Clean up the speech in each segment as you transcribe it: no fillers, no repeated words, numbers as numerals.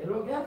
Hello again?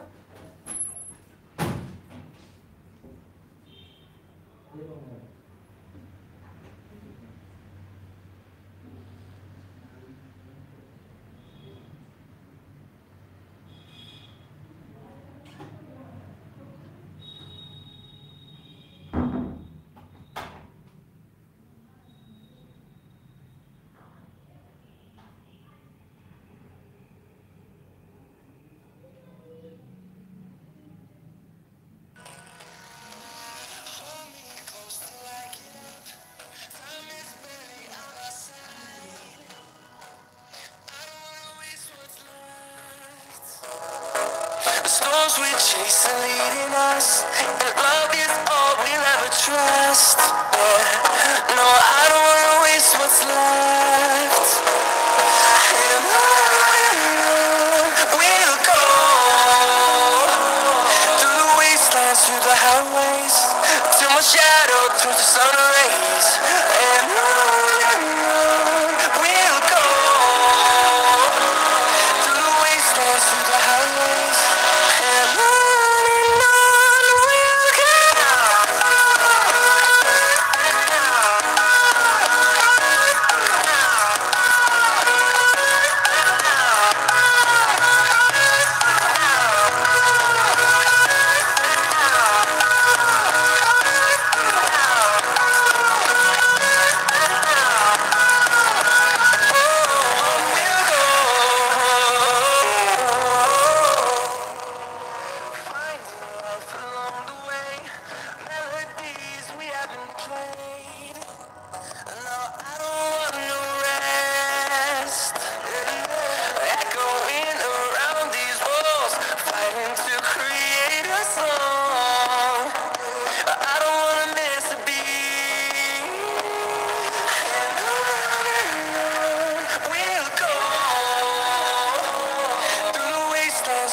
The storms we chase are leading us, and love is all we'll ever trust. Yeah. No, I don't wanna waste what's left. And on we'll go through the wastelands, through the highways, till my shadow turns to sun rays. And on we'll go through the wastelands, through the highways. And on we'll go.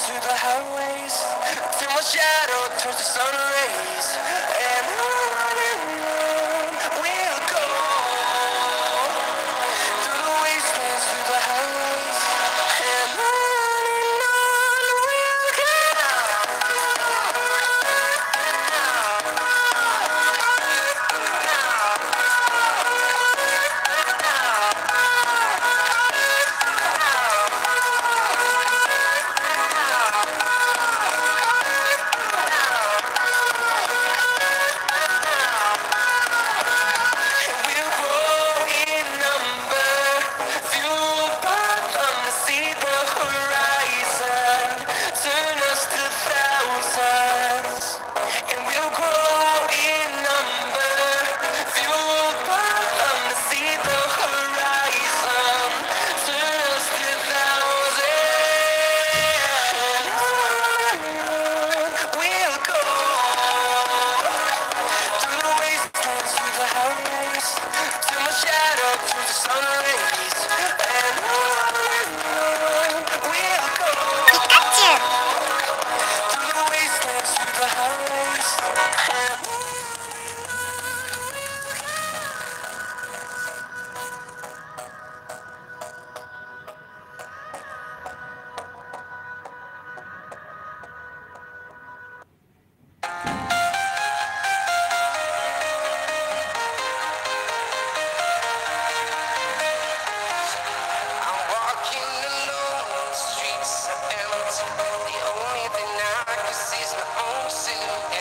Through the highways, till my shadow turns to sun rays. And on we'll go through the wastelands, through the highways. And on we'll go. We'll grow in number, fueled by them to see the horizon, turn us to thousands. And we'll grow in number, fueled by them to see the horizon, turn us to thousands. We'll go through the wastelands, through the highways, till my shadow turns to sun rays. And on we'll go through the wastelands, through the highways. I'm walking alone, the streets are empty. The only thing I can see is my own silhouette.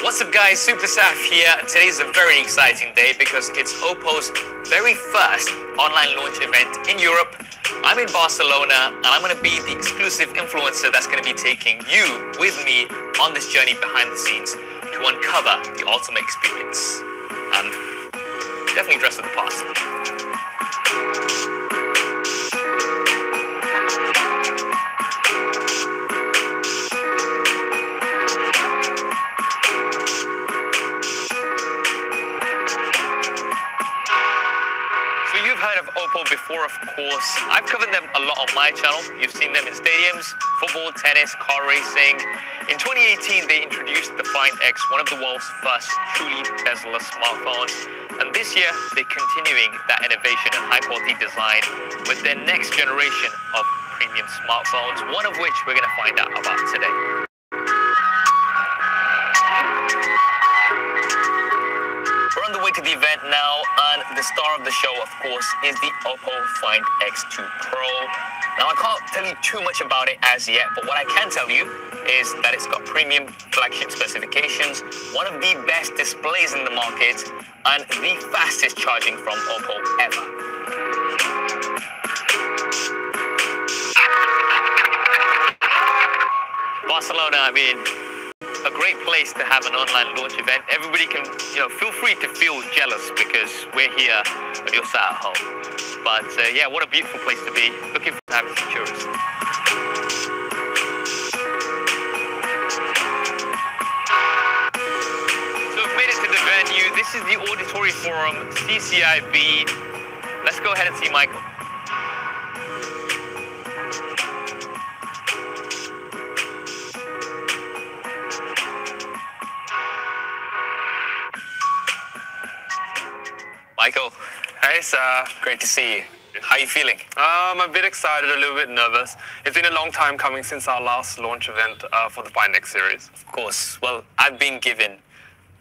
What's up guys, Super Saf here. Today's a very exciting day because it's Oppo's very first online launch event in Europe. I'm in Barcelona and I'm going to be the exclusive influencer that's going to be taking you with me on this journey behind the scenes to uncover the ultimate experience. And definitely dress for the past. Heard of Oppo before, of course. I've covered them a lot on my channel. You've seen them in stadiums, football, tennis, car racing. In 2018, they introduced the Find X, one of the world's first truly bezel-less smartphones. And this year, they're continuing that innovation and high-quality design with their next generation of premium smartphones, one of which we're going to find out about today. We're on the way to the event now, and the star of the show, of course, is the Oppo Find X2 Pro. Now, I can't tell you too much about it as yet, but what I can tell you is that it's got premium flagship specifications, one of the best displays in the market, and the fastest charging from Oppo ever. Barcelona, I mean, a great place to have an online launch event. Everybody can, feel free to feel jealous because we're here and you're sat at home. But yeah, what a beautiful place to be. Looking forward to having some churros. So we've made it to the venue. This is the Auditory Forum, CCIB. Let's go ahead and see Michael. Michael. Hey, sir. Great to see you. How are you feeling? I'm a bit excited, a little bit nervous. It's been a long time coming since our last launch event for the Find X series. Of course. Well, I've been given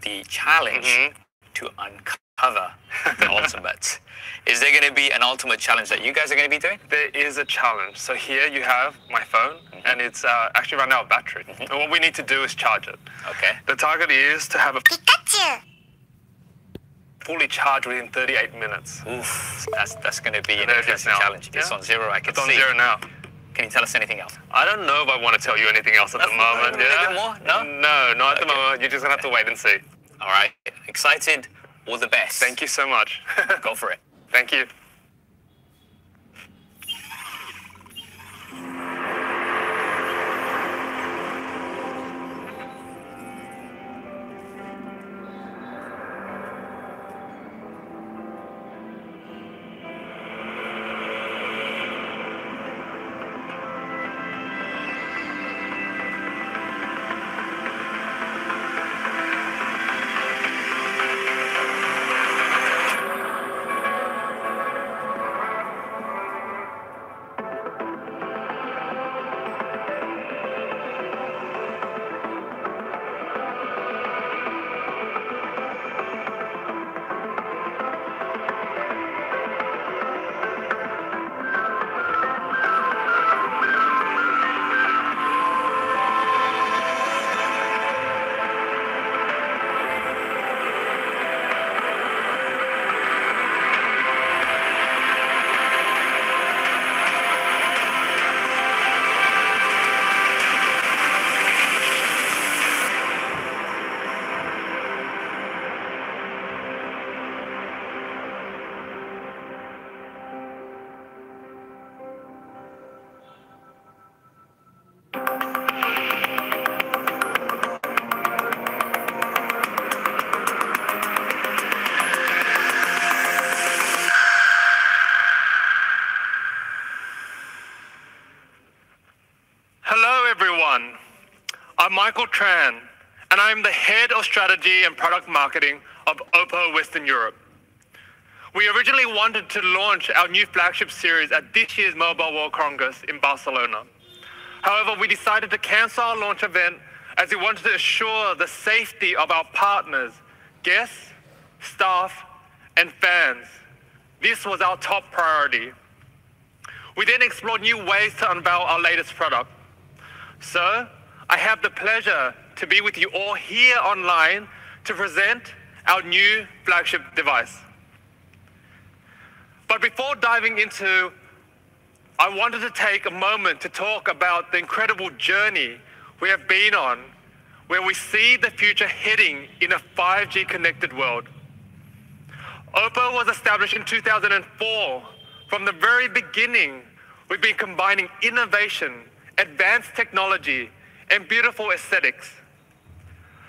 the challenge to uncover the ultimate. Is there going to be an ultimate challenge that you guys are going to be doing? There is a challenge. So here you have my phone, and it's actually run out of battery. And what we need to do is charge it. Okay. The target is to have a Pikachu! fully charged within 38 minutes. Oof, that's going to be an There it is interesting now. challenge. It's Yeah. on zero, I can It's on see. zero now. Can you tell us anything else? I don't know if I want to tell you anything else at the moment. A bit more? No? No, not at the moment. You're just going to have to wait and see. All right. Excited? All the best. Thank you so much. Go for it. Thank you. Michael Tran, and I'm the head of strategy and product marketing of Oppo Western Europe. We originally wanted to launch our new flagship series at this year's Mobile World Congress in Barcelona. However, we decided to cancel our launch event as we wanted to assure the safety of our partners, guests, staff, and fans. This was our top priority. We then explored new ways to unveil our latest product. So, I have the pleasure to be with you all here online to present our new flagship device. But before diving into, I wanted to take a moment to talk about the incredible journey we have been on, where we see the future heading in a 5G connected world. Oppo was established in 2004. From the very beginning, we've been combining innovation, advanced technology, and beautiful aesthetics.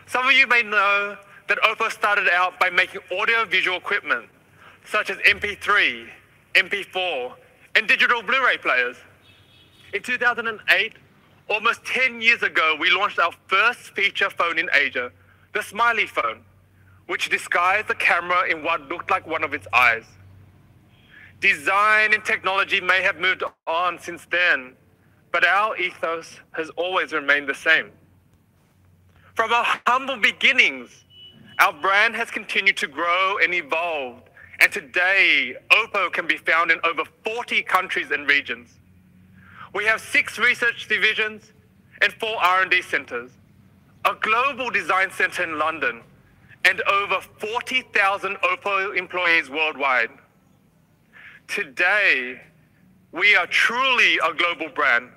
Some of you may know that Oppo started out by making audio-visual equipment, such as MP3, MP4, and digital Blu-ray players. In 2008, almost 10 years ago, we launched our first feature phone in Asia, the Smiley phone, which disguised the camera in what looked like one of its eyes. Design and technology may have moved on since then, but our ethos has always remained the same. From our humble beginnings, our brand has continued to grow and evolve, and today, Oppo can be found in over 40 countries and regions. We have 6 research divisions and 4 R&D centers, a global design center in London, and over 40,000 Oppo employees worldwide. Today, we are truly a global brand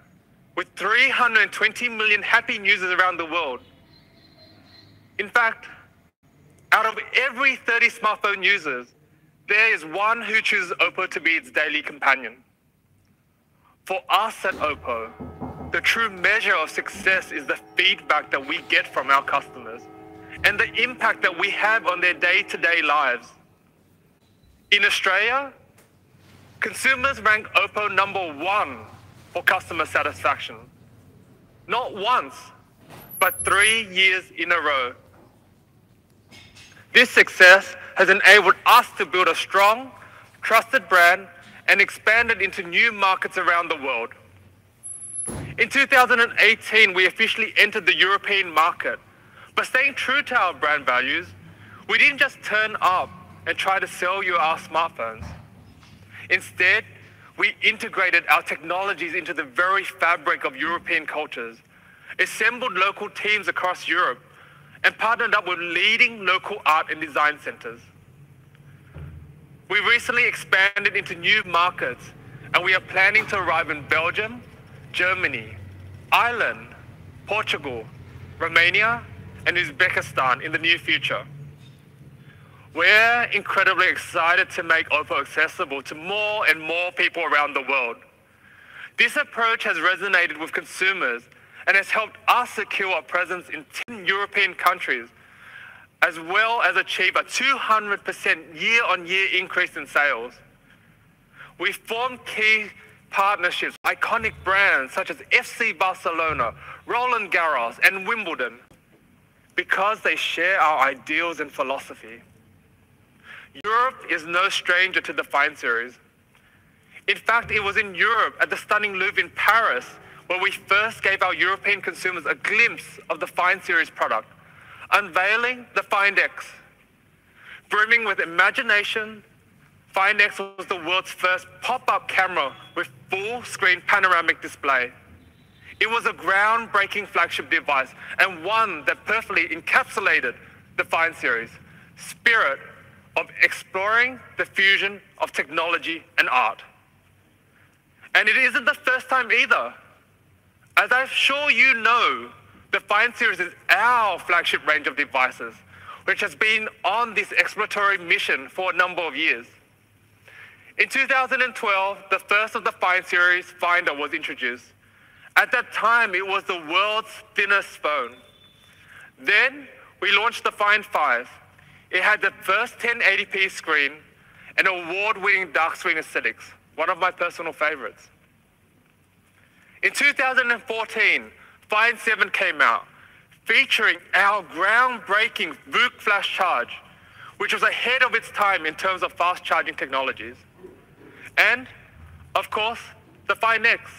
with 320 million happy users around the world. In fact, out of every 30 smartphone users, there is one who chooses Oppo to be its daily companion. For us at Oppo, the true measure of success is the feedback that we get from our customers and the impact that we have on their day-to-day lives. In Australia, consumers rank Oppo #1 for customer satisfaction. Not once, but 3 years in a row. This success has enabled us to build a strong, trusted brand and expand it into new markets around the world. In 2018, we officially entered the European market, but staying true to our brand values, we didn't just turn up and try to sell you our smartphones. Instead, we integrated our technologies into the very fabric of European cultures, assembled local teams across Europe, and partnered up with leading local art and design centers. We recently expanded into new markets, and we are planning to arrive in Belgium, Germany, Ireland, Portugal, Romania, and Uzbekistan in the near future. We're incredibly excited to make Oppo accessible to more and more people around the world. This approach has resonated with consumers and has helped us secure a presence in 10 European countries, as well as achieve a 200% year-on-year increase in sales. We formed key partnerships with iconic brands such as FC Barcelona, Roland Garros, and Wimbledon, because they share our ideals and philosophy. Europe is no stranger to the Find series. In fact, it was in Europe at the stunning Louvre in Paris where we first gave our European consumers a glimpse of the Find series product, unveiling the Find X. Brimming with imagination, Find X was the world's first pop-up camera with full-screen panoramic display. It was a groundbreaking flagship device and one that perfectly encapsulated the Find series' spirit of exploring the fusion of technology and art. And it isn't the first time either. As I'm sure you know, the Find series is our flagship range of devices, which has been on this exploratory mission for a number of years. In 2012, the first of the Find series Finder was introduced. At that time, it was the world's thinnest phone. Then, we launched the Find 5. It had the first 1080p screen and award-winning dark screen aesthetics, one of my personal favorites. In 2014, Find 7 came out, featuring our groundbreaking VOOC Flash Charge, which was ahead of its time in terms of fast charging technologies. And, of course, the Find X.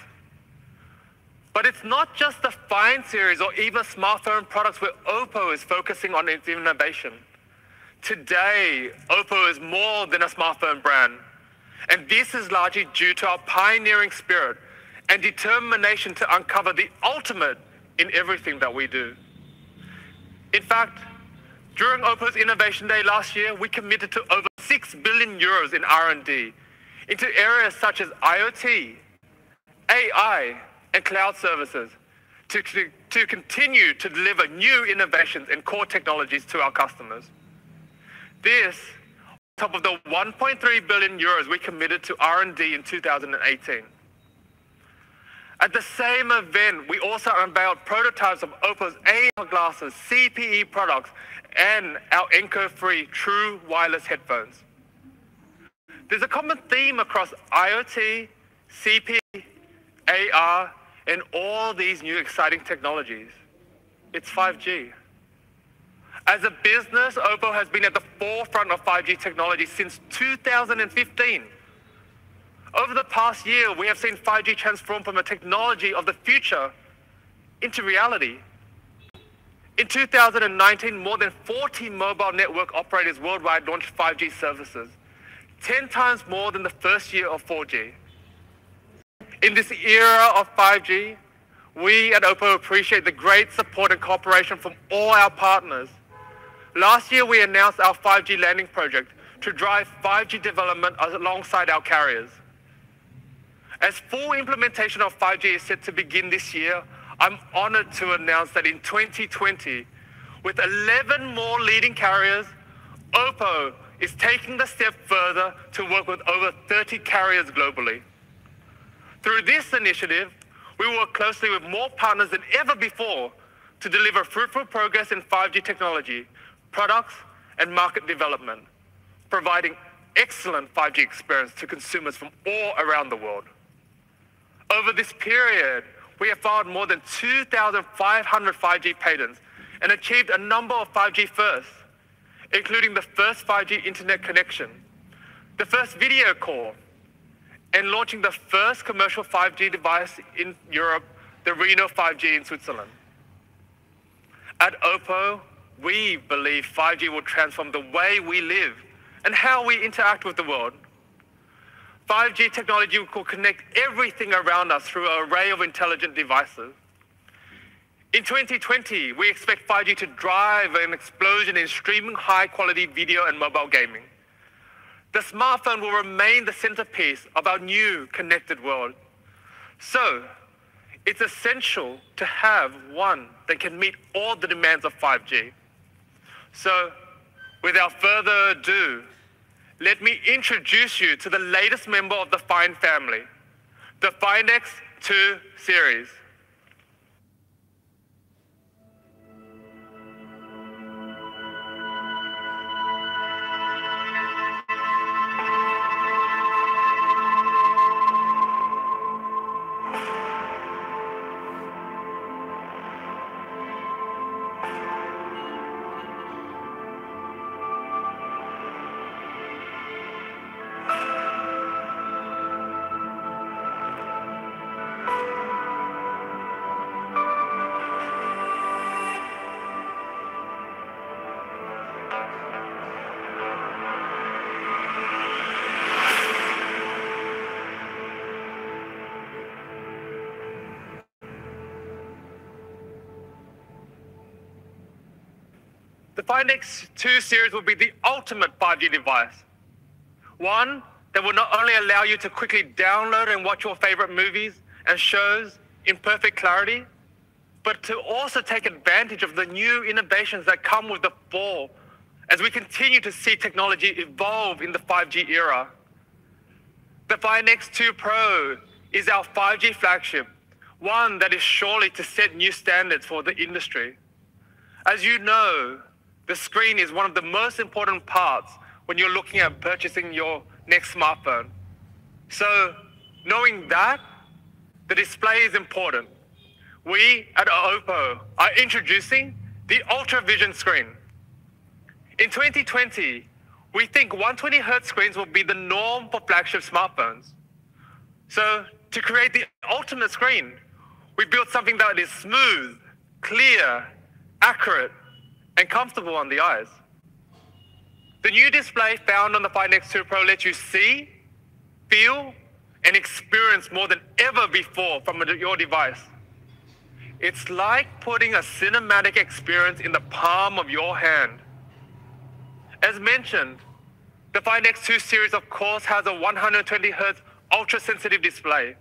But it's not just the Find series or even smartphone products where Oppo is focusing on its innovation. Today, Oppo is more than a smartphone brand. And this is largely due to our pioneering spirit and determination to uncover the ultimate in everything that we do. In fact, during Oppo's Innovation Day last year, we committed to over 6 billion euros in R&D into areas such as IoT, AI, and cloud services to continue to deliver new innovations and core technologies to our customers. This, on top of the 1.3 billion euros we committed to R&D in 2018. At the same event, we also unveiled prototypes of Oppo's AR glasses, CPE products, and our Enco-free true wireless headphones. There's a common theme across IoT, CPE, AR, and all these new exciting technologies. It's 5G. As a business, Oppo has been at the forefront of 5G technology since 2015. Over the past year, we have seen 5G transform from a technology of the future into reality. In 2019, more than 40 mobile network operators worldwide launched 5G services, 10 times more than the first year of 4G. In this era of 5G, we at Oppo appreciate the great support and cooperation from all our partners. Last year, we announced our 5G landing project to drive 5G development alongside our carriers. As full implementation of 5G is set to begin this year, I'm honored to announce that in 2020, with 11 more leading carriers, Oppo is taking the step further to work with over 30 carriers globally. Through this initiative, we work closely with more partners than ever before to deliver fruitful progress in 5G technology, products, and market development, providing excellent 5G experience to consumers from all around the world. Over this period, we have filed more than 2,500 5G patents and achieved a number of 5G firsts, including the first 5G internet connection, the first video call, and launching the first commercial 5G device in Europe, the Reno 5G in Switzerland. At Oppo, we believe 5G will transform the way we live and how we interact with the world. 5G technology will connect everything around us through an array of intelligent devices. In 2020, we expect 5G to drive an explosion in streaming high-quality video and mobile gaming. The smartphone will remain the centerpiece of our new connected world. So, it's essential to have one that can meet all the demands of 5G. So, without further ado, let me introduce you to the latest member of the Find family, the Find X2 series. The Find X2 series will be the ultimate 5G device. One that will not only allow you to quickly download and watch your favorite movies and shows in perfect clarity, but to also take advantage of the new innovations that come with the fall as we continue to see technology evolve in the 5G era. The Find X2 Pro is our 5G flagship, one that is surely to set new standards for the industry. As you know, the screen is one of the most important parts when you're looking at purchasing your next smartphone. So, knowing that, the display is important. we at Oppo are introducing the UltraVision screen. In 2020, we think 120Hz screens will be the norm for flagship smartphones. So to create the ultimate screen, we built something that is smooth, clear, accurate, and comfortable on the eyes. The new display found on the Find X2 Pro lets you see, feel, and experience more than ever before from your device. It's like putting a cinematic experience in the palm of your hand. As mentioned, the Find X2 series of course has a 120Hz ultra-sensitive display,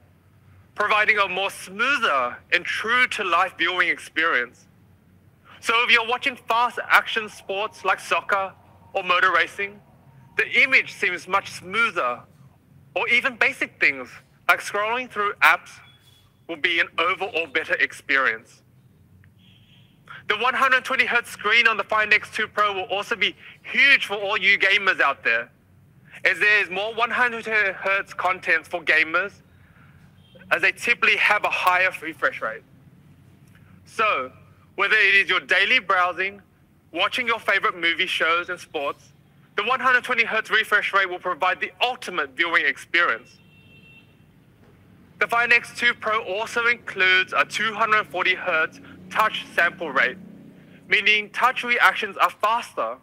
providing a more smoother and true-to-life viewing experience. So if you're watching fast action sports like soccer or motor racing, the image seems much smoother, or even basic things like scrolling through apps will be an overall better experience. The 120Hz screen on the Find X2 Pro will also be huge for all you gamers out there, as there is more 120Hz content for gamers, as they typically have a higher refresh rate. So, whether it is your daily browsing, watching your favorite movie shows and sports, the 120Hz refresh rate will provide the ultimate viewing experience. The Find X2 Pro also includes a 240Hz touch sample rate, meaning touch reactions are faster.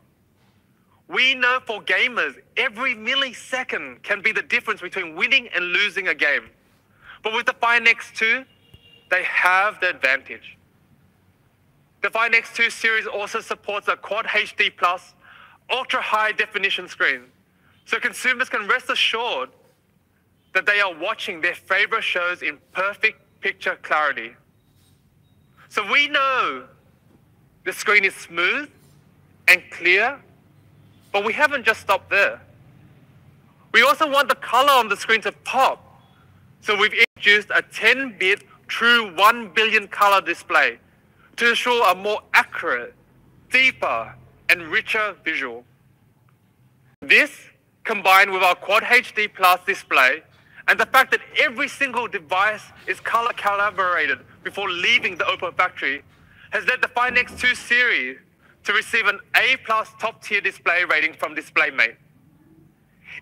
We know for gamers, every millisecond can be the difference between winning and losing a game. But with the Find X2, they have the advantage. The Find X2 series also supports a Quad HD Plus ultra high definition screen, so consumers can rest assured that they are watching their favorite shows in perfect picture clarity. So we know the screen is smooth and clear, but we haven't just stopped there. We also want the color on the screen to pop, so we've introduced a 10-bit true 1 billion color display to ensure a more accurate, deeper, and richer visual. This, combined with our Quad HD Plus display, and the fact that every single device is color calibrated before leaving the Oppo factory, has led the Find X2 series to receive an A+ top tier display rating from DisplayMate.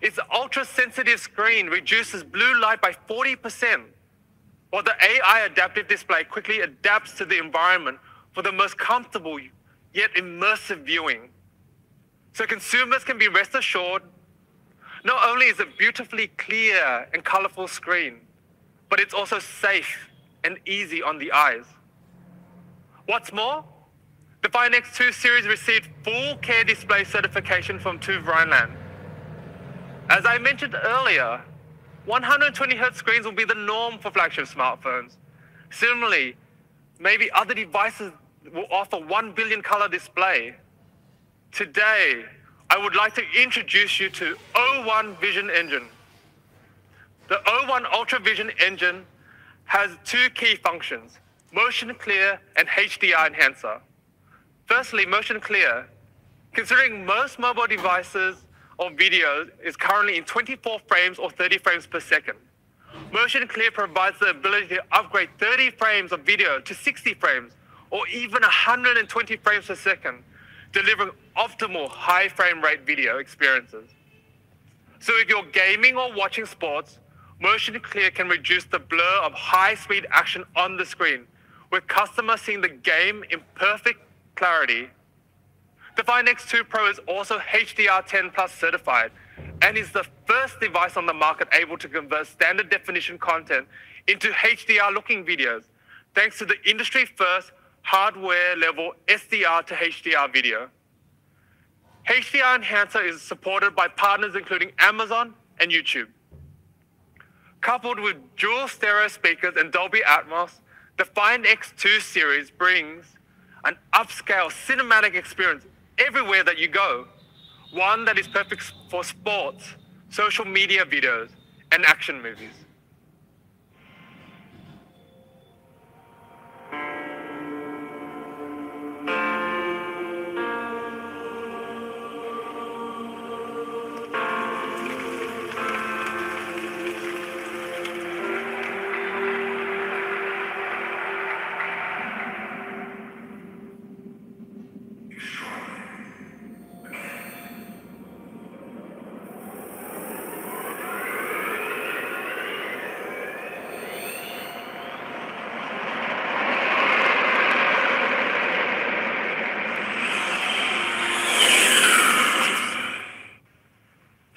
Its ultra-sensitive screen reduces blue light by 40%, while the AI adaptive display quickly adapts to the environment for the most comfortable yet immersive viewing. So consumers can be rest assured, not only is it beautifully clear and colorful screen, but it's also safe and easy on the eyes. What's more, the Find X2 series received full Care Display certification from TÜV Rheinland. As I mentioned earlier, 120Hz screens will be the norm for flagship smartphones. Similarly, maybe other devices will offer 1 billion color display. Today, I would like to introduce you to O1 Vision Engine. The O1 UltraVision engine has two key functions, Motion Clear and HDR Enhancer. Firstly, Motion Clear. Considering most mobile devices or videos is currently in 24 frames or 30 frames per second, Motion Clear provides the ability to upgrade 30 frames of video to 60 frames or even 120 frames per second, delivering optimal high frame rate video experiences. So if you're gaming or watching sports, Motion Clear can reduce the blur of high-speed action on the screen, with customers seeing the game in perfect clarity. The Find X2 Pro is also HDR10 Plus certified and is the first device on the market able to convert standard definition content into HDR looking videos, thanks to the industry first hardware level SDR to HDR video. HDR Enhancer is supported by partners including Amazon and YouTube. Coupled with dual stereo speakers and Dolby Atmos, the Find X2 series brings an upscale cinematic experience everywhere that you go. One that is perfect for sports, social media videos, and action movies.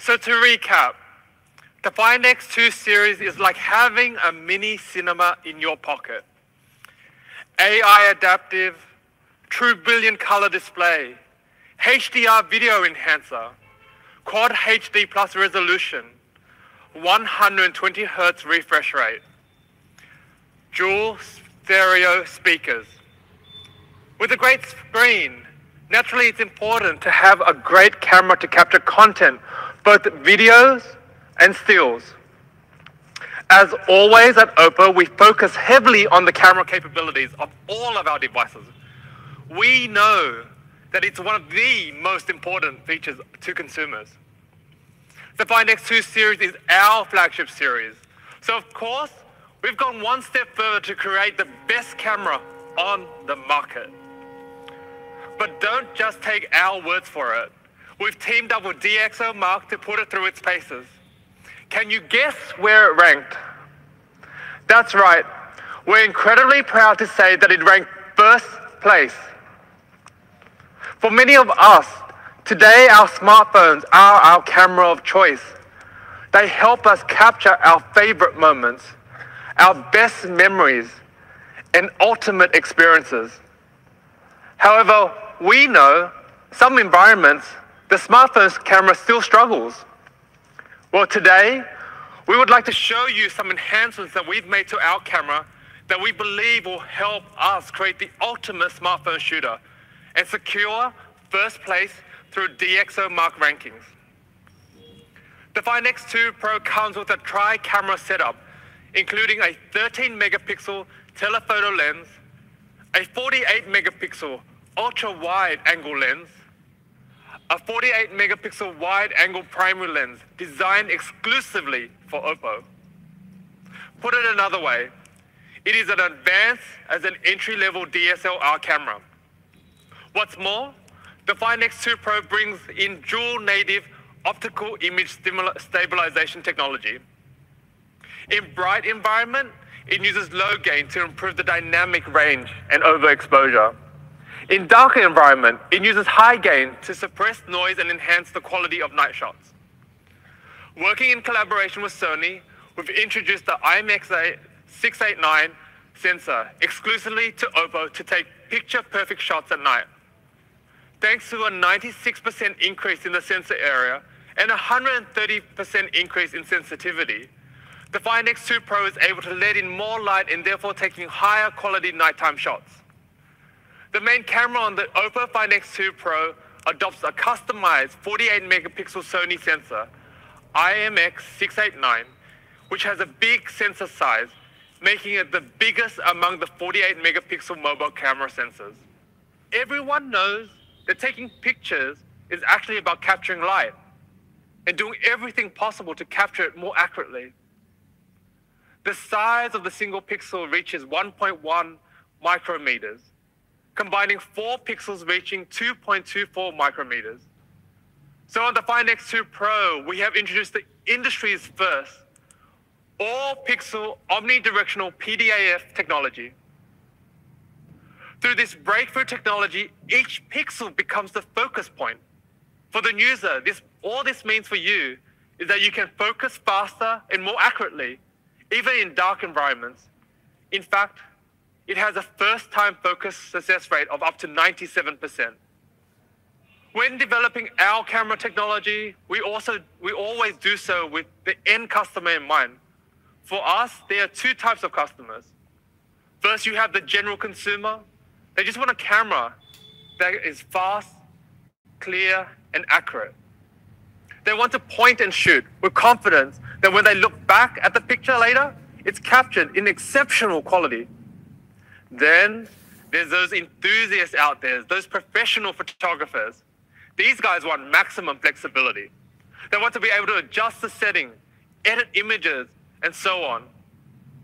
So to recap, the Find X2 series is like having a mini cinema in your pocket. AI adaptive, true billion color display, HDR video enhancer, Quad HD plus resolution, 120 Hz refresh rate, dual stereo speakers. With a great screen, naturally it's important to have a great camera to capture content, both videos and stills. As always at Oppo, we focus heavily on the camera capabilities of all of our devices. We know that it's one of the most important features to consumers. The Find X2 series is our flagship series. So of course, we've gone one step further to create the best camera on the market. But don't just take our words for it. We've teamed up with DxOMark to put it through its paces. Can you guess where it ranked? That's right. We're incredibly proud to say that it ranked first place. For many of us, today our smartphones are our camera of choice. They help us capture our favorite moments, our best memories, and ultimate experiences. However, we know some environments, the smartphone's camera still struggles. Well, today, we would like to show you some enhancements that we've made to our camera that we believe will help us create the ultimate smartphone shooter and secure first place through DxOMark rankings. The Find X2 Pro comes with a tri-camera setup, including a 13 megapixel telephoto lens, a 48 megapixel ultra-wide angle lens, a 48 megapixel wide angle primary lens designed exclusively for Oppo. Put it another way, it is as advanced as an entry-level DSLR camera. What's more, the Find X2 Pro brings in dual native optical image stabilization technology. In bright environment, it uses low gain to improve the dynamic range and overexposure. In darker environment, it uses high gain to suppress noise and enhance the quality of night shots. Working in collaboration with Sony, we've introduced the IMX689 sensor exclusively to Oppo to take picture-perfect shots at night. Thanks to a 96% increase in the sensor area and a 130% increase in sensitivity, the Find X2 Pro is able to let in more light and therefore taking higher quality nighttime shots. The main camera on the Oppo Find X2 Pro adopts a customized 48 megapixel Sony sensor, IMX689, which has a big sensor size, making it the biggest among the 48 megapixel mobile camera sensors. Everyone knows that taking pictures is actually about capturing light and doing everything possible to capture it more accurately. The size of the single pixel reaches 1.1 micrometers, combining 4 pixels reaching 2.24 micrometers. So on the Find X2 Pro, we have introduced the industry's first all-pixel omnidirectional PDAF technology. Through this breakthrough technology, each pixel becomes the focus point. For the user, all this means for you is that you can focus faster and more accurately, even in dark environments. In fact, it has a first-time focus success rate of up to 97%. When developing our camera technology, we always do so with the end customer in mind. For us, there are two types of customers. First, you have the general consumer. They just want a camera that is fast, clear, and accurate. They want to point and shoot with confidence that when they look back at the picture later, it's captured in exceptional quality. Then there's those enthusiasts out there, those professional photographers. These guys want maximum flexibility. They want to be able to adjust the setting, edit images, and so on.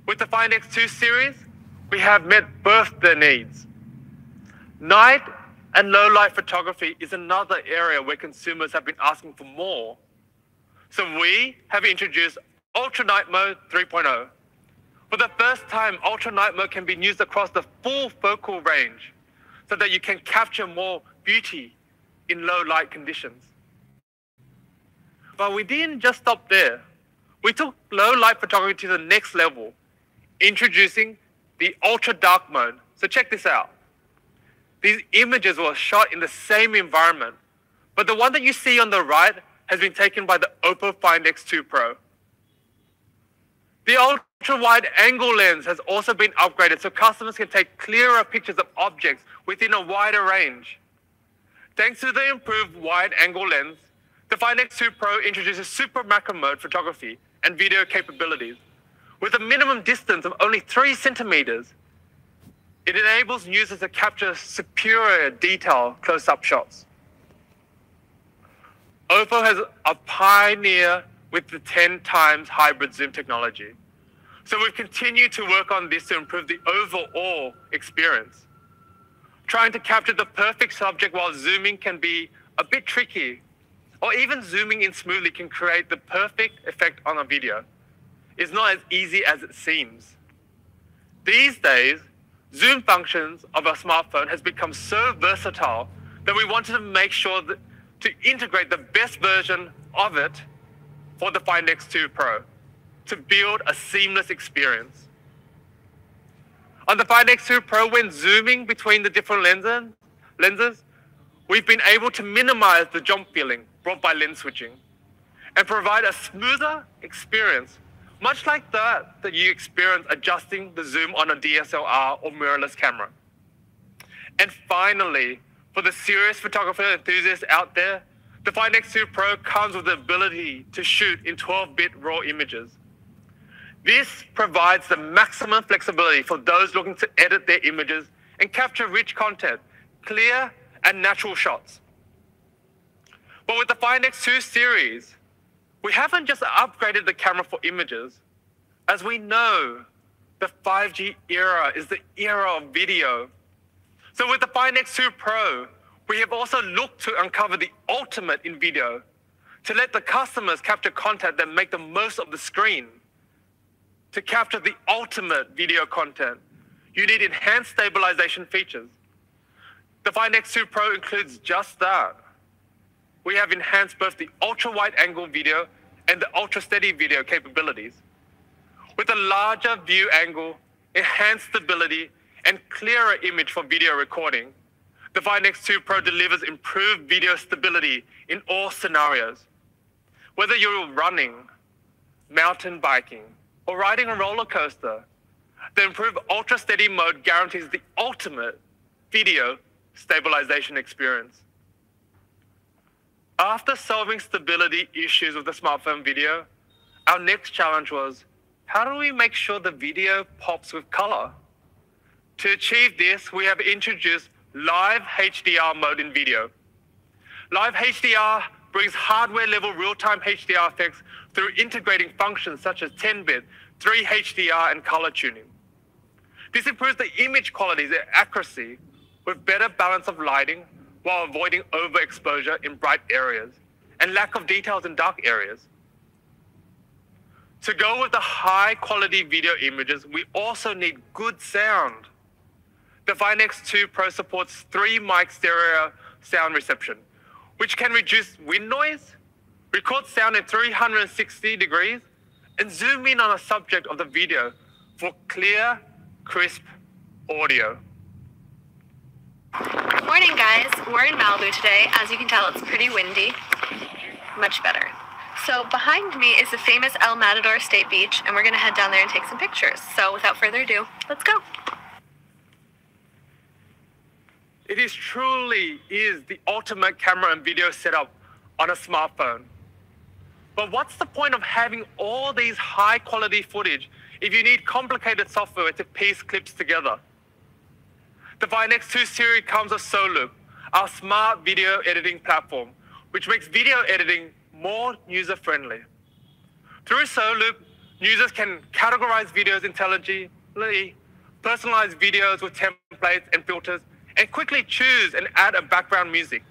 With the Find X2 series, we have met both their needs. Night and low light photography is another area where consumers have been asking for more. So we have introduced Ultra Night Mode 3.0. For the first time, Ultra Night Mode can be used across the full focal range so that you can capture more beauty in low light conditions. But we didn't just stop there. We took low light photography to the next level, introducing the ultra dark mode. So check this out. These images were shot in the same environment, but the one that you see on the right has been taken by the Oppo Find X2 Pro. The ultra-wide angle lens has also been upgraded so customers can take clearer pictures of objects within a wider range. Thanks to the improved wide angle lens, the Find X2 Pro introduces super macro mode photography and video capabilities. With a minimum distance of only 3 centimeters, it enables users to capture superior detail close-up shots. Oppo has a pioneer with the 10 times hybrid zoom technology. So we've continued to work on this to improve the overall experience. Trying to capture the perfect subject while zooming can be a bit tricky, or even zooming in smoothly can create the perfect effect on a video. It's not as easy as it seems. These days, zoom functions of our smartphone has become so versatile that we wanted to make sure that to integrate the best version of it for the Find X2 Pro to build a seamless experience. On the Find X2 Pro, when zooming between the different lenses, we've been able to minimize the jump feeling brought by lens switching and provide a smoother experience, much like that you experience adjusting the zoom on a DSLR or mirrorless camera. And finally, for the serious photographer enthusiasts out there, the Find X2 Pro comes with the ability to shoot in 12-bit RAW images. This provides the maximum flexibility for those looking to edit their images and capture rich content, clear and natural shots. But with the Find X2 series, we haven't just upgraded the camera for images. As we know, the 5G era is the era of video. So with the Find X2 Pro, we have also looked to uncover the ultimate in video, to let the customers capture content that make the most of the screen. To capture the ultimate video content, you need enhanced stabilization features. The Find X2 Pro includes just that. We have enhanced both the ultra-wide angle video and the ultra-steady video capabilities. With a larger view angle, enhanced stability, and clearer image for video recording, the Find X2 Pro delivers improved video stability in all scenarios. Whether you're running, mountain biking, or riding a roller coaster, the improved ultra steady mode guarantees the ultimate video stabilization experience. After solving stability issues with the smartphone video, our next challenge was, how do we make sure the video pops with color? To achieve this, we have introduced Live HDR mode in video. Live HDR brings hardware-level real-time HDR effects through integrating functions such as 10-bit, 3 HDR, and color tuning. This improves the image quality and accuracy with better balance of lighting while avoiding overexposure in bright areas and lack of details in dark areas. To go with the high-quality video images, we also need good sound. The Find X2 Pro supports 3-mic stereo sound reception, which can reduce wind noise, record sound at 360 degrees, and zoom in on a subject of the video for clear, crisp audio. Morning guys, we're in Malibu today. As you can tell, it's pretty windy. Much better. So behind me is the famous El Matador State Beach, and we're gonna head down there and take some pictures. So without further ado, let's go. It truly is the ultimate camera and video setup on a smartphone. But what's the point of having all these high quality footage if you need complicated software to piece clips together? The Find X2 series comes with SoLoop, our smart video editing platform, which makes video editing more user-friendly. Through SoLoop, users can categorize videos intelligently, personalize videos with templates and filters, and quickly choose and add a background music.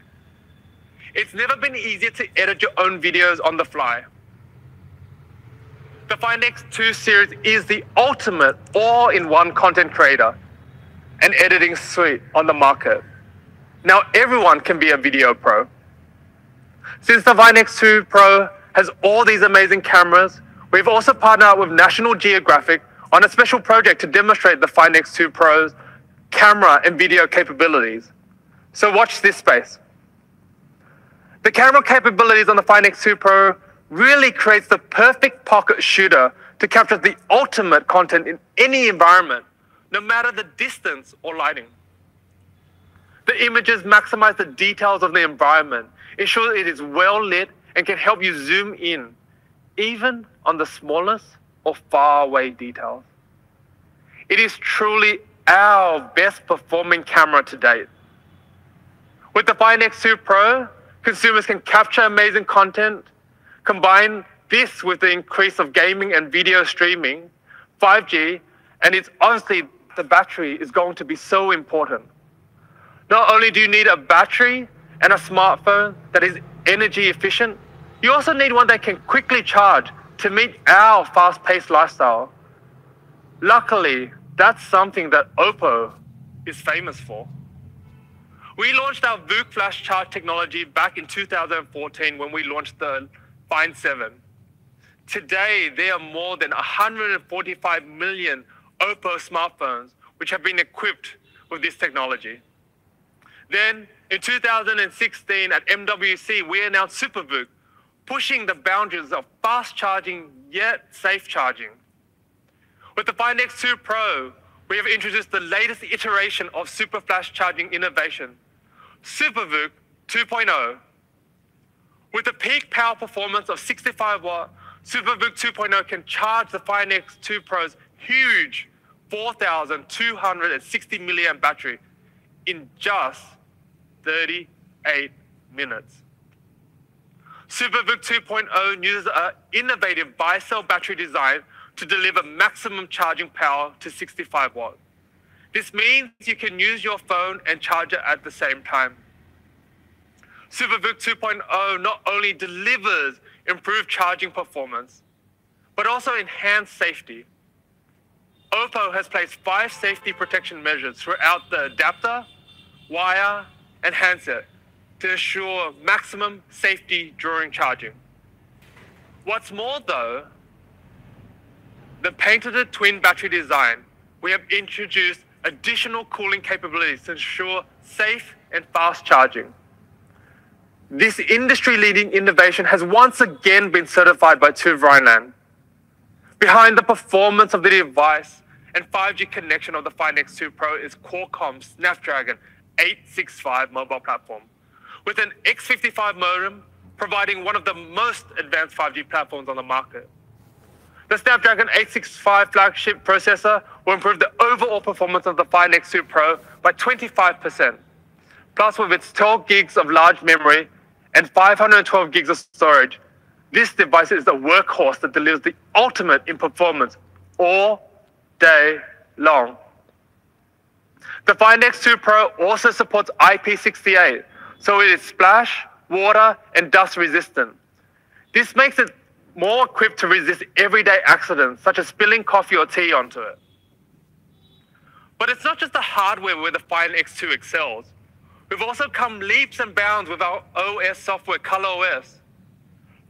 It's never been easier to edit your own videos on the fly. The Find X2 series is the ultimate all-in-one content creator and editing suite on the market. Now everyone can be a video pro. Since the Find X2 Pro has all these amazing cameras. We've also partnered up with National Geographic on a special project to demonstrate the Find X2 Pro's camera and video capabilities. So watch this space. The camera capabilities on the Find X2 Pro really creates the perfect pocket shooter to capture the ultimate content in any environment, no matter the distance or lighting. The images maximize the details of the environment, ensure it is well lit, and can help you zoom in, even on the smallest or far away details. It is truly our best performing camera to date. With the Find X2 Pro, consumers can capture amazing content, combine this with the increase of gaming and video streaming, 5G, and it's honestly, the battery is going to be so important. Not only do you need a battery and a smartphone that is energy efficient, you also need one that can quickly charge to meet our fast-paced lifestyle. Luckily, that's something that Oppo is famous for. We launched our VOOC flash charge technology back in 2014 when we launched the Find 7. Today, there are more than 145 million Oppo smartphones which have been equipped with this technology. Then, in 2016 at MWC, we announced Super VOOC, pushing the boundaries of fast charging yet safe charging. With the Find X2 Pro, we have introduced the latest iteration of super flash charging innovation, Super VOOC 2.0. With a peak power performance of 65 watt, Super VOOC 2.0 can charge the Find X2 Pro's huge 4,260 milliamp battery in just 38 minutes. Super VOOC 2.0 uses an innovative bi-cell battery design to deliver maximum charging power to 65 watts. This means you can use your phone and charge it at the same time. Super VOOC 2.0 not only delivers improved charging performance, but also enhanced safety. Oppo has placed 5 safety protection measures throughout the adapter, wire, and handset to ensure maximum safety during charging. What's more though, the patented twin battery design, we have introduced additional cooling capabilities to ensure safe and fast charging. This industry-leading innovation has once again been certified by TÜV Rheinland. Behind the performance of the device and 5G connection of the Find X2 Pro is Qualcomm's Snapdragon 865 mobile platform, with an X55 modem providing one of the most advanced 5G platforms on the market. The Snapdragon 865 flagship processor will improve the overall performance of the Find X2 Pro by 25%. Plus, with its 12 gigs of large memory and 512 gigs of storage, this device is a workhorse that delivers the ultimate in performance all day long. The Find X2 Pro also supports IP68, so it is splash, water, and dust resistant. This makes it more equipped to resist everyday accidents, such as spilling coffee or tea onto it. But it's not just the hardware where the Find X2 excels. We've also come leaps and bounds with our OS software, ColorOS.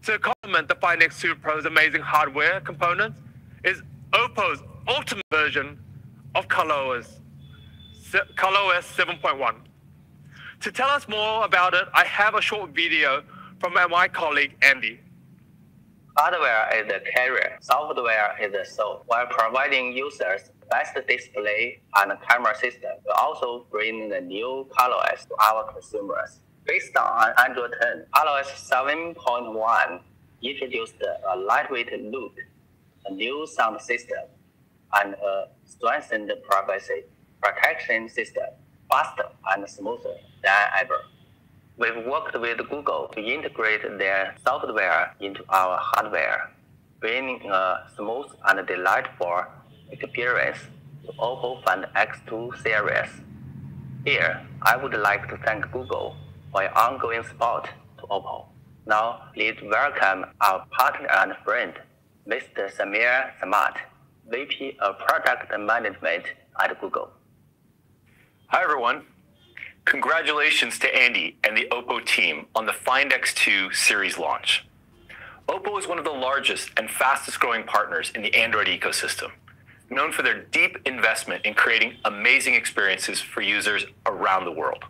To complement the Find X2 Pro's amazing hardware components is Oppo's ultimate version of ColorOS 7.1. To tell us more about it, I have a short video from my colleague, Andy. Hardware is the carrier, software is the soul. While providing users best display and camera system, we also bring the new ColorOS to our consumers. Based on Android 10, ColorOS 7.1 introduced a lightweight look, a new sound system, and a strengthened privacy protection system, faster and smoother than ever. We've worked with Google to integrate their software into our hardware, bringing a smooth and delightful experience to Oppo Find X2 series. Here, I would like to thank Google for your ongoing support to Oppo. Now, please welcome our partner and friend, Mr. Samir Samad, VP of Product Management at Google. Hi, everyone. Congratulations to Andy and the Oppo team on the Find X2 series launch. Oppo Oppo is one of the largest and fastest growing partners in the Android ecosystem, known for their deep investment in creating amazing experiences for users around the world.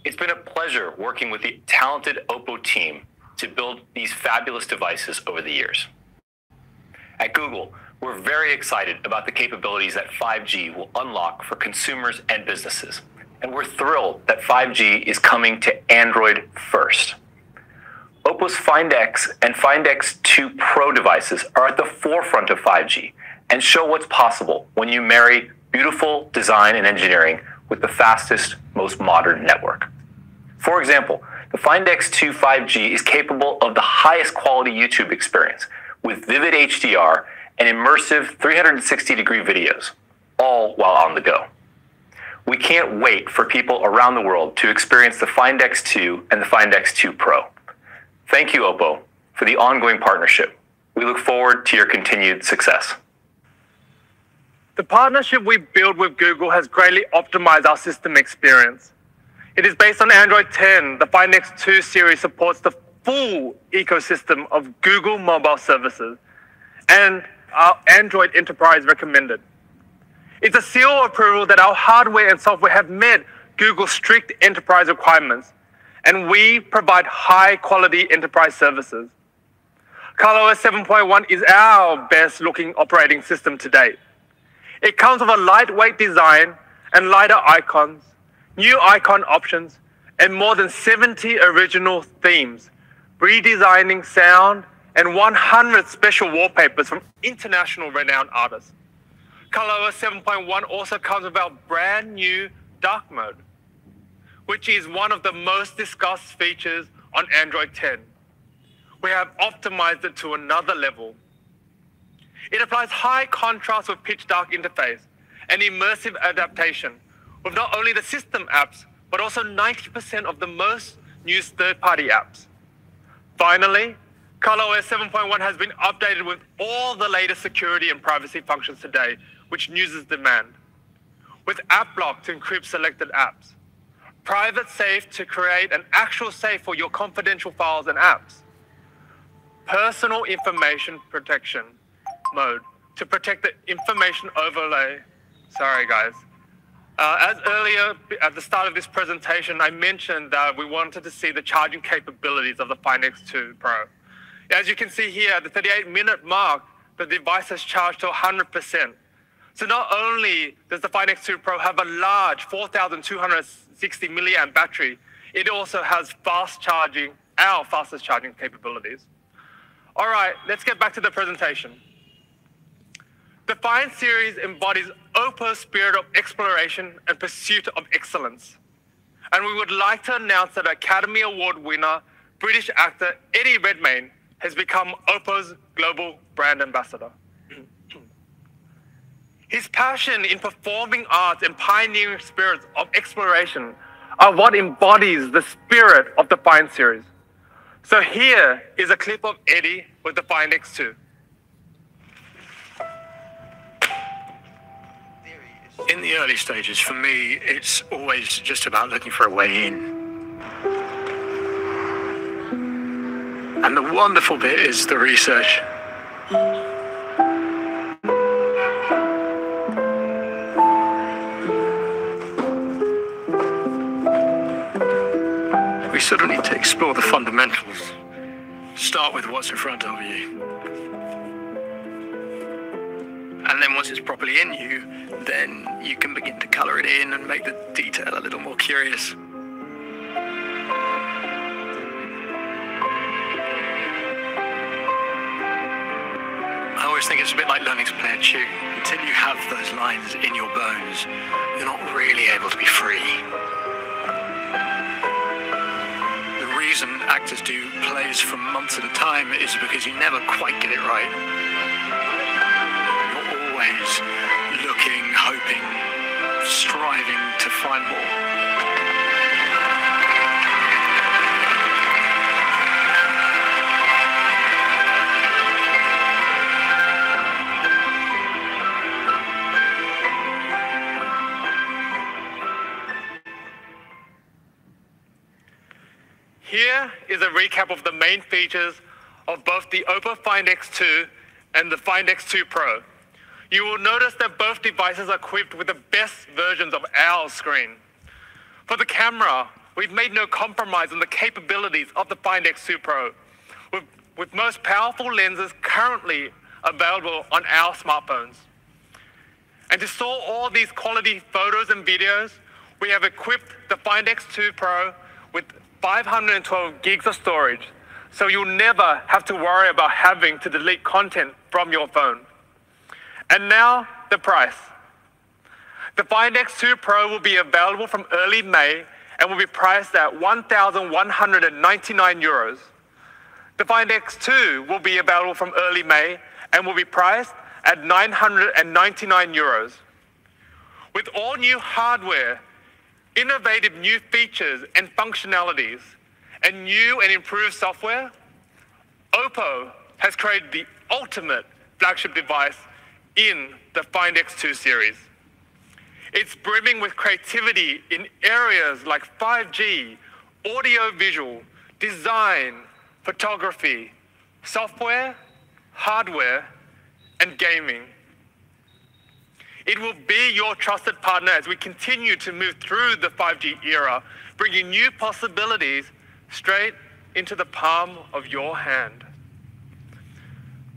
It's been a pleasure working with the talented Oppo team to build these fabulous devices over the years. At Google, we're very excited about the capabilities that 5G will unlock for consumers and businesses, and we're thrilled that 5G is coming to Android first. Oppo's Find X and Find X2 Pro devices are at the forefront of 5G and show what's possible when you marry beautiful design and engineering with the fastest, most modern network. For example, the Find X2 5G is capable of the highest quality YouTube experience with vivid HDR and immersive 360-degree videos, all while on the go. We can't wait for people around the world to experience the Find X2 and the Find X2 Pro. Thank you, Oppo, for the ongoing partnership. We look forward to your continued success. The partnership we built with Google has greatly optimized our system experience. It is based on Android 10. The Find X2 series supports the full ecosystem of Google mobile services and our Android Enterprise recommended. It's a seal of approval that our hardware and software have met Google's strict enterprise requirements, and we provide high-quality enterprise services. ColorOS 7.1 is our best-looking operating system to date. It comes with a lightweight design and lighter icons, new icon options, and more than 70 original themes, redesigning sound, and 100 special wallpapers from international renowned artists. ColorOS 7.1 also comes with our brand new dark mode, which is one of the most discussed features on Android 10. We have optimized it to another level. It applies high contrast with pitch dark interface and immersive adaptation with not only the system apps, but also 90% of the most used third-party apps. Finally, ColorOS 7.1 has been updated with all the latest security and privacy functions today, which users demand. With App Block to encrypt selected apps, Private Safe to create an actual safe for your confidential files and apps, Personal Information Protection mode to protect the information overlay. Sorry guys. As earlier at the start of this presentation, I mentioned that we wanted to see the charging capabilities of the Find X2 Pro. As you can see here, at the 38-minute mark, the device has charged to 100%. So not only does the Find X2 Pro have a large 4,260 milliamp battery, it also has fast charging, our fastest charging capabilities. All right, let's get back to the presentation. The Find series embodies Oppo's spirit of exploration and pursuit of excellence. And we would like to announce that Academy Award winner, British actor Eddie Redmayne has become Oppo's global brand ambassador. His passion in performing arts and pioneering spirits of exploration are what embodies the spirit of the Find series. So here is a clip of Eddie with the Find X2. In the early stages, for me, it's always just about looking for a way in. And the wonderful bit is the research. We sort of need to explore the fundamentals. Start with what's in front of you. And then once it's properly in you, then you can begin to colour it in and make the detail a little more curious. I always think it's a bit like learning to play a tune. Until you have those lines in your bones, you're not really able to be free. The reason actors do plays for months at a time is because you never quite get it right. Always looking, hoping, striving to find more. Here is a recap of the main features of both the Oppo Find X2 and the Find X2 Pro, you will notice that both devices are equipped with the best versions of our screen. For the camera, we've made no compromise on the capabilities of the Find X2 Pro, with most powerful lenses currently available on our smartphones. And to store all these quality photos and videos, we have equipped the Find X2 Pro with 512 gigs of storage, so you'll never have to worry about having to delete content from your phone. And now, the price. The Find X2 Pro will be available from early May and will be priced at 1,199 euros. The Find X2 will be available from early May and will be priced at 999 euros. With all new hardware, innovative new features and functionalities, and new and improved software, Oppo has created the ultimate flagship device in the Find X2 series. It's brimming with creativity in areas like 5G, audio-visual, design, photography, software, hardware, and gaming. It will be your trusted partner as we continue to move through the 5G era, bringing new possibilities straight into the palm of your hand.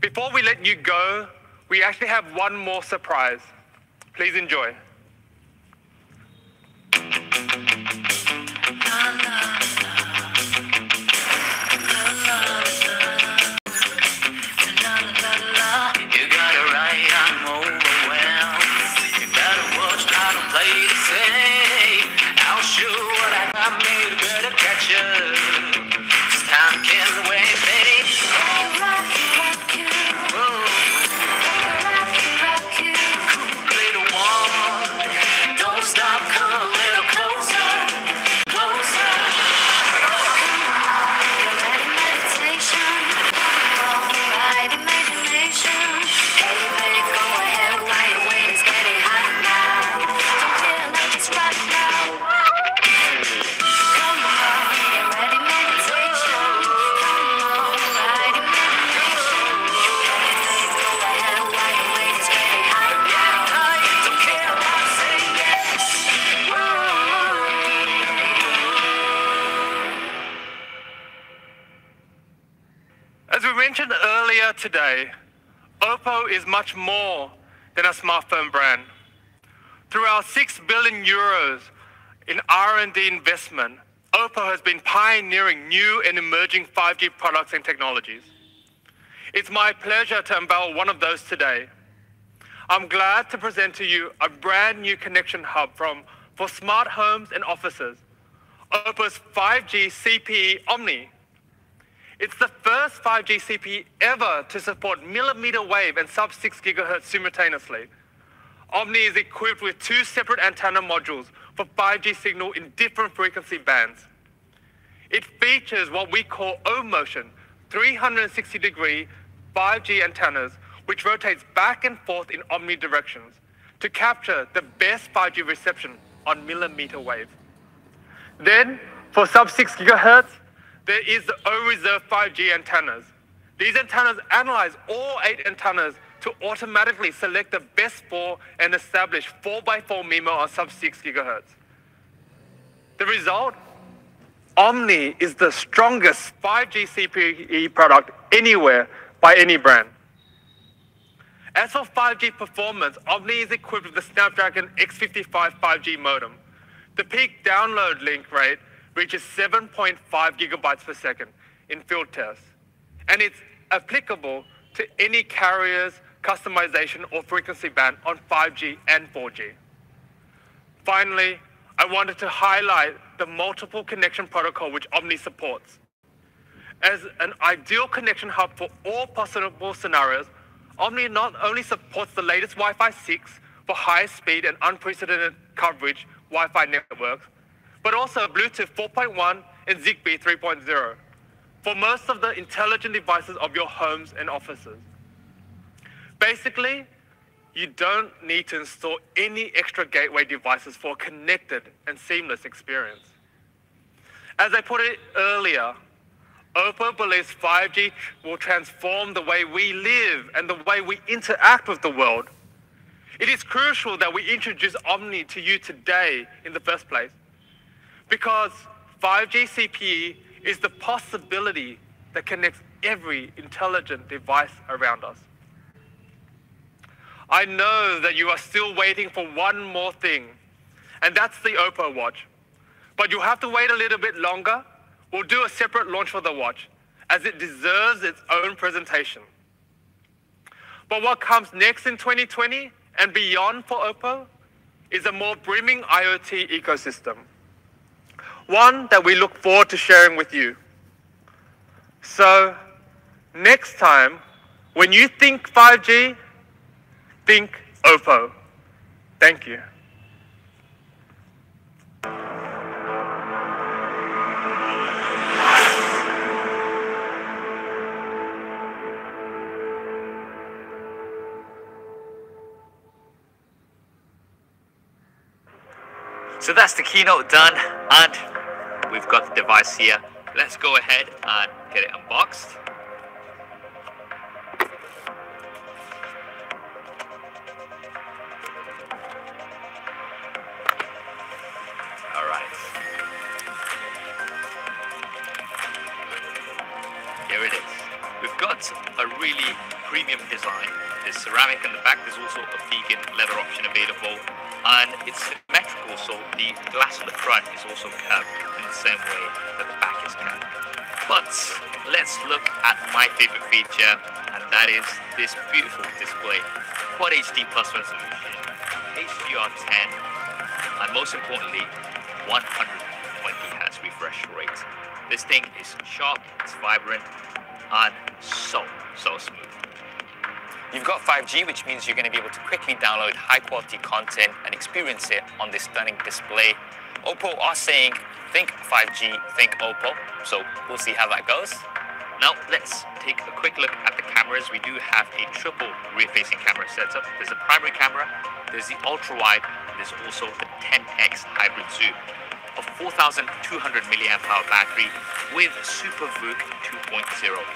Before we let you go, we actually have one more surprise. Please enjoy. As we mentioned earlier today, Oppo is much more than a smartphone brand. Through our 6 billion euros in R&D investment, Oppo has been pioneering new and emerging 5G products and technologies. It's my pleasure to unveil one of those today. I'm glad to present to you a brand new connection hub for smart homes and offices, Oppo's 5G CPE Omni. It's the first 5G CPE ever to support millimeter wave and sub-6 GHz simultaneously. Omni is equipped with 2 separate antenna modules for 5G signal in different frequency bands. It features what we call O-Motion, 360-degree 5G antennas, which rotates back and forth in Omni directions to capture the best 5G reception on millimeter wave. Then, for sub-6 GHz, there is the O-Reserve 5G antennas. These antennas analyze all 8 antennas to automatically select the best 4 and establish 4x4 MIMO on sub-6 GHz. The result? Omni is the strongest 5G CPE product anywhere by any brand. As for 5G performance, Omni is equipped with the Snapdragon X55 5G modem. The peak download link rate reaches 7.5 gigabytes per second in field tests, and it's applicable to any carrier's customization or frequency band on 5G and 4G. Finally, I wanted to highlight the multiple connection protocol which Omni supports. As an ideal connection hub for all possible scenarios, Omni not only supports the latest Wi-Fi 6 for high speed and unprecedented coverage Wi-Fi networks, but also Bluetooth 4.1 and Zigbee 3.0 for most of the intelligent devices of your homes and offices. Basically, you don't need to install any extra gateway devices for a connected and seamless experience. As I put it earlier, Oppo believes 5G will transform the way we live and the way we interact with the world. It is crucial that we introduce Omni to you today in the first place, because 5G CPE is the possibility that connects every intelligent device around us. I know that you are still waiting for one more thing, and that's the Oppo Watch. But you'll have to wait a little bit longer. We'll do a separate launch for the watch, as it deserves its own presentation. But what comes next in 2020 and beyond for Oppo is a more brimming IoT ecosystem, one that we look forward to sharing with you. So, next time, when you think 5G, think Oppo. Thank you. So that's the keynote done, and we've got the device here. Let's go ahead and get it unboxed. All right. Here it is. We've got a really premium design. There's ceramic on the back. There's also a vegan leather option available. And it's symmetrical, so the glass on the front is also curved in the same way that the back is curved. But let's look at my favorite feature, and that is this beautiful display. Quad HD Plus resolution, HDR10, and most importantly, 120Hz refresh rate. This thing is sharp, it's vibrant, and so smooth. You've got 5G, which means you're going to be able to quickly download high-quality content and experience it on this stunning display. Oppo are saying, think 5G, think Oppo. So we'll see how that goes. Now let's take a quick look at the cameras. We do have a triple rear-facing camera setup. There's a primary camera, there's the ultra-wide, and there's also the 10x hybrid zoom. A 4,200 milliamp hour battery with SuperVOOC 2.0,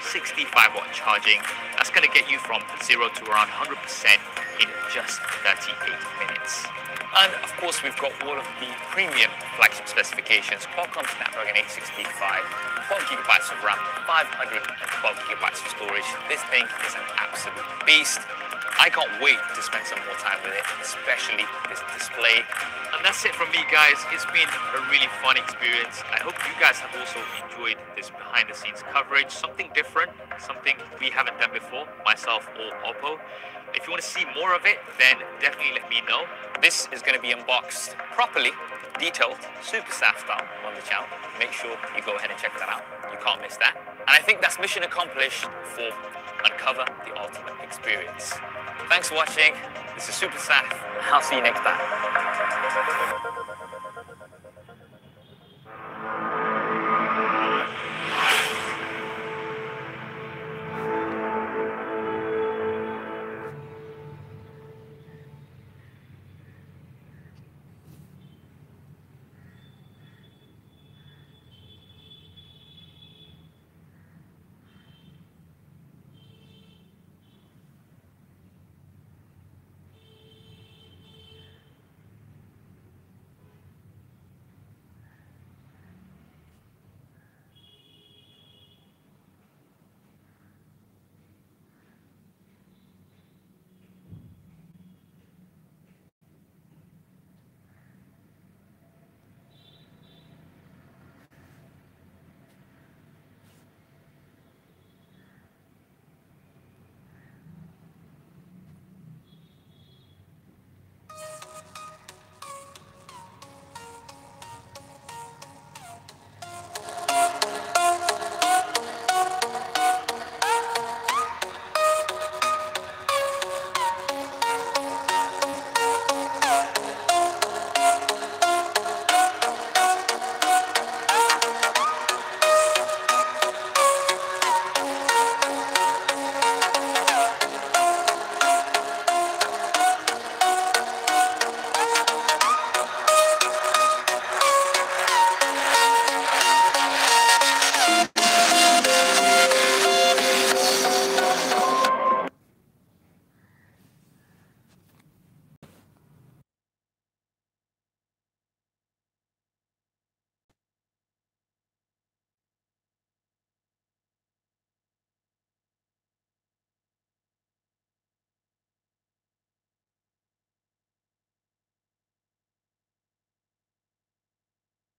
65-watt charging. That's going to get you from 0 to around 100% in just 38 minutes. And of course, we've got all of the premium flagship specifications: Qualcomm Snapdragon 865, 12 gigabytes of RAM, 512 gigabytes of storage. This thing is an absolute beast. I can't wait to spend some more time with it, especially this display. And that's it from me, guys. It's been a really fun experience. I hope you guys have also enjoyed this behind-the-scenes coverage. Something different, something we haven't done before, myself or Oppo. If you want to see more of it, then definitely let me know. This is going to be unboxed properly, detailed, super SAF style on the channel. Make sure you go ahead and check that out. You can't miss that. And I think that's mission accomplished for Uncover the Ultimate Experience. Thanks for watching. This is Super SAF. I'll see you next time.